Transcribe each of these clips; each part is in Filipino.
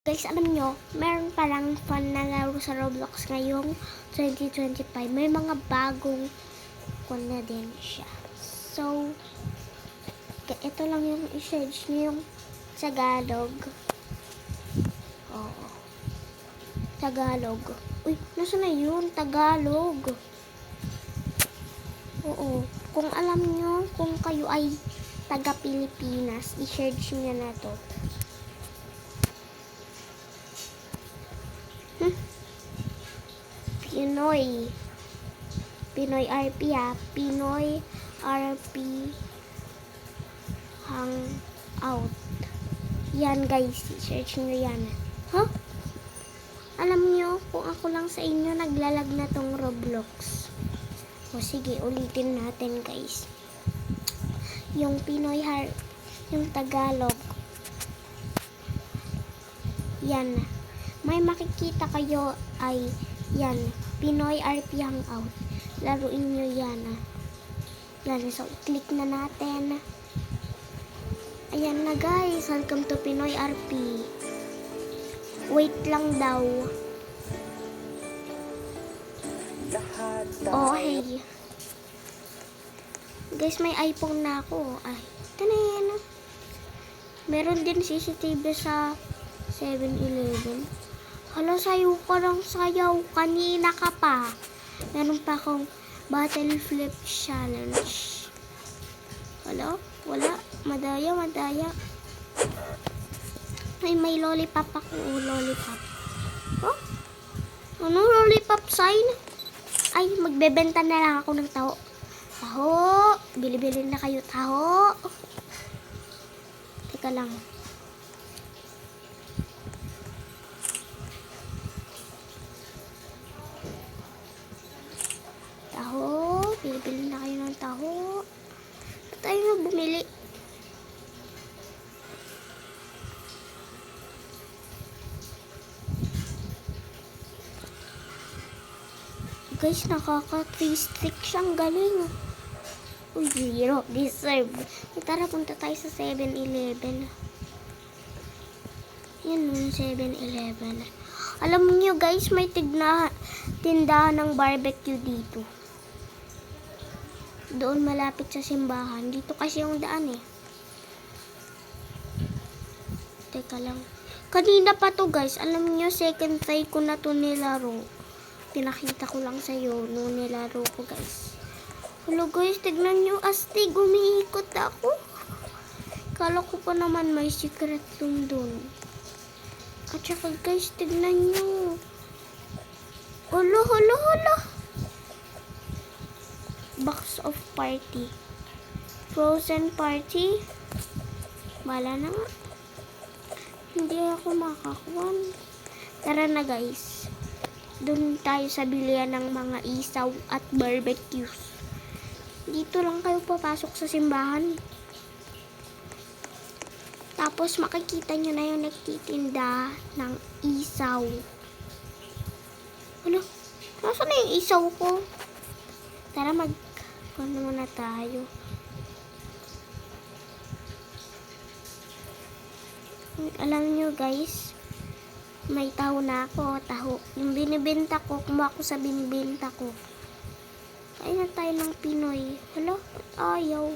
Guys, alam nyo, meron palang fun na laro sa Roblox ngayong 2025. May mga bagong fun na din siya. So, ito lang yung i-search nyo yung Tagalog. Oo. Tagalog. Uy, nasa na yun? Tagalog. Oo. Kung alam nyo, kung kayo ay taga-Pilipinas, i-search nyo na to. Pinoy RP Pinoy RP Hangout. Yan guys, search nyo yan. Huh? Alam nyo, kung ako lang sa inyo, naglalag na tong Roblox. O sige, ulitin natin guys. Yung yung Tagalog. Yan. May makikita kayo ay yan. Pinoy RP Hangout. Laruin nyo yan. Yan. So, click na natin. Ayan na guys. Welcome to Pinoy RP. Wait lang daw. Oh, hey. Guys, may iPhone na ako. Ay, ito na yan. Meron din CCTV sa 7-Eleven. Hala, sayo ka ng sayaw. Kanina ka pa. Meron pa akong Battle Flip Challenge. Hala, wala. Madaya. Ay, may lollipop ako. Lollipop. Oh? Anong lollipop sign? Ay, magbebenta na lang ako ng taho. Taho. Bili-bili na kayo taho. Teka lang. Bili na kayo ng taho. Tayo na bumili. Guys, nakaka-3 stick siyang galing. Uy, 0. Deserve. Tara, punta tayo sa 7-Eleven. Yan yung 7-Eleven. Alam niyo guys, may tindahan ng barbecue dito. Doon malapit sa simbahan. Dito kasi yung daan eh. Teka lang. Kanina pa to guys. Alam niyo, second try ko na to nilaro. Pinakita ko lang sa'yo nung nilaro ko guys. Hello guys, tignan nyo. Astig, umiikot ako. Kala ko pa naman may secret room dun. At saka guys, tignan nyo. Hala. Box of party. Frozen party. Wala na nga. Hindi ako makakuha. Tara na guys. Doon tayo sa bilihan ng mga isaw at barbecues. Dito lang kayo papasok sa simbahan. Tapos makikita nyo na yung nagtitinda ng isaw. Ano? Nasaan na yung isaw ko? Tara ano muna tayo. Alam nyo guys, may taho na ako. Taho. Yung binibenta ko, kumuha ko sa binibenta ko. Kain na tayo ng Pinoy. Hala, ayaw.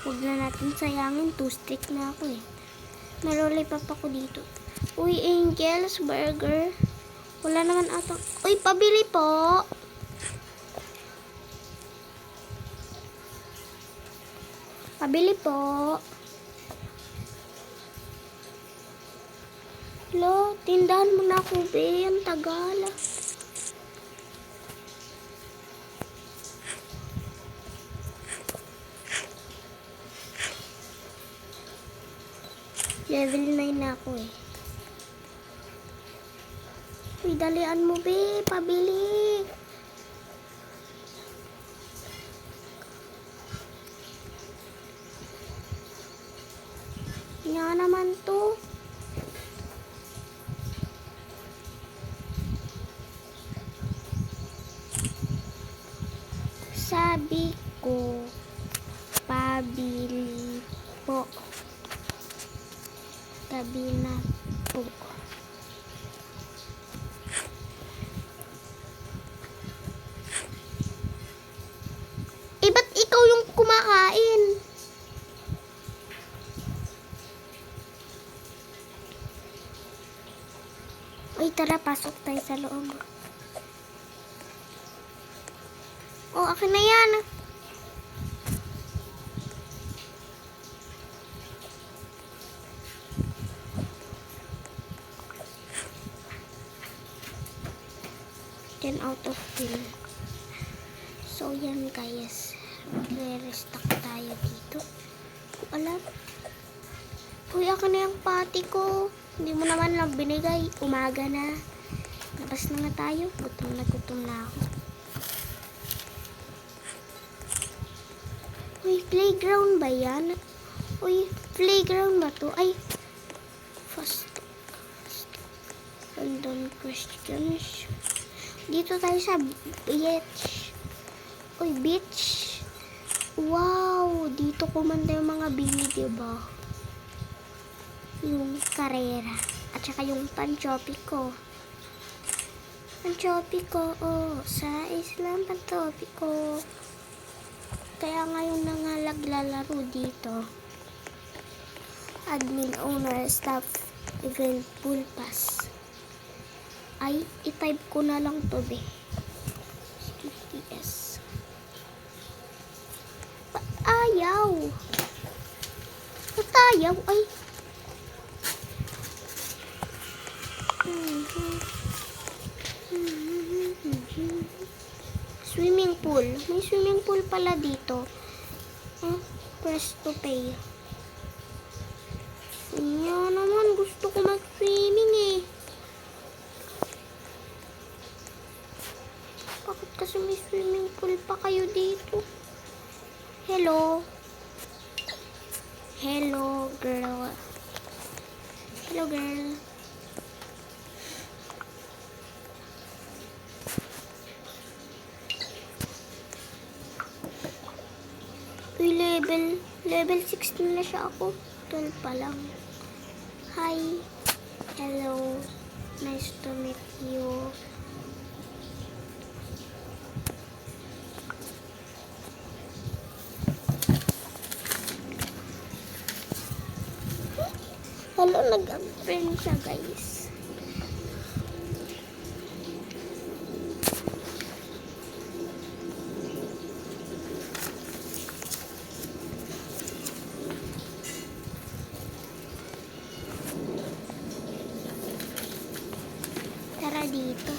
Huwag na natin sayangin. 2 stick na ako eh. May lollipop ako dito. Uy, Angel's Burger. Wala naman ata. Uy, pabili po. Pabili po. Hello, tindahan mo na ako, be. Ang tagal. Level 9 na ako eh. Uy, dalian mo, be. Pabili. Nga naman to. Sabi ko, pabili po. Gabi na po. Ba't ikaw yung kumakain? Uy, tara, pasok tayo sa loob. Oh, akin na yan. Ten out of 10. So, yan guys. Re-restock tayo dito. Alam. Uy, akin na yung pati ko. Hindi mo naman lang binigay. Umaga na. Labas na nga tayo. Gutom na ako. Uy, playground ba yan? Uy, playground ba to? Ay, fast. Random questions. Dito tayo sa beach. Uy, beach. Wow, dito kumanda yung mga video ba? Yung karera. At saka yung panchopiko. Panchopiko, oh. Sa Islam, panchopiko. Kaya ngayon na nga naglalaro dito. Admin, owner, staff, event, pool pass. Ay, i-type ko na lang to, be. TTS. Ayaw. Ayaw. Ay. Swimming pool. May swimming pool pala dito. Press to pay. Yan naman. Gusto ko mag-swimming eh. Bakit kasi may swimming pool pa kayo dito? Hello. Hello, girl. Hello, girl. Uy, level 16 na siya ako. 12 pa lang. Hi. Hello. Nice to meet you. Hello, nag-friend siya, guys. Tara dito.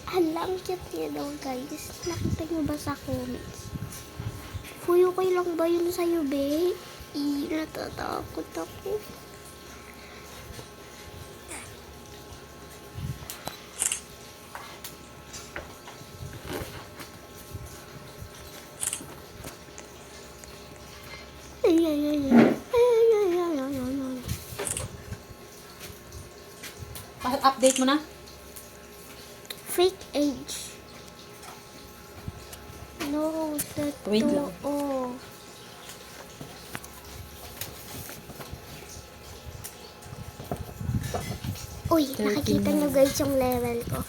Hala, ang cute niya daw, guys. Nakita niyo ba sa comments? Uy, okay lang ba yun sa'yo, be? Natatakot ako. Update mo na? Fake age. No, Wait lang. oh. Uy, nakikita nyo guys yung level ko.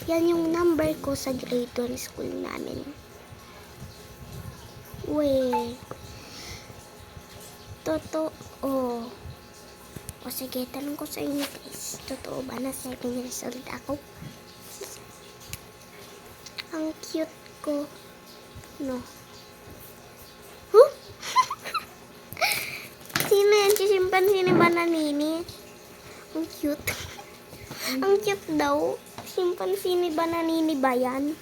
Yan yung number ko sa grade 1 school namin. Uy. Totoo. O sige, tanong ko sa inyo guys. Totoo ba na second result ako? Ang cute ko. No. Huh? Sino yan? Si Chimpanzee ba na Nini? Ang cute. Ang cute daw. Chimpanzee ba na Nini ba yan?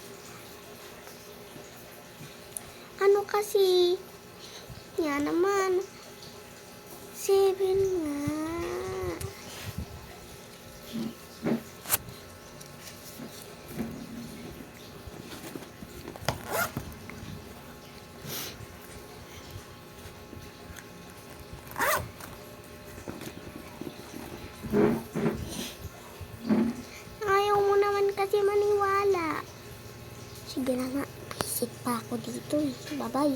Ano kasi? Yan naman. 7 nga. Sige na nga. Visit pa ako dito eh. Bye-bye.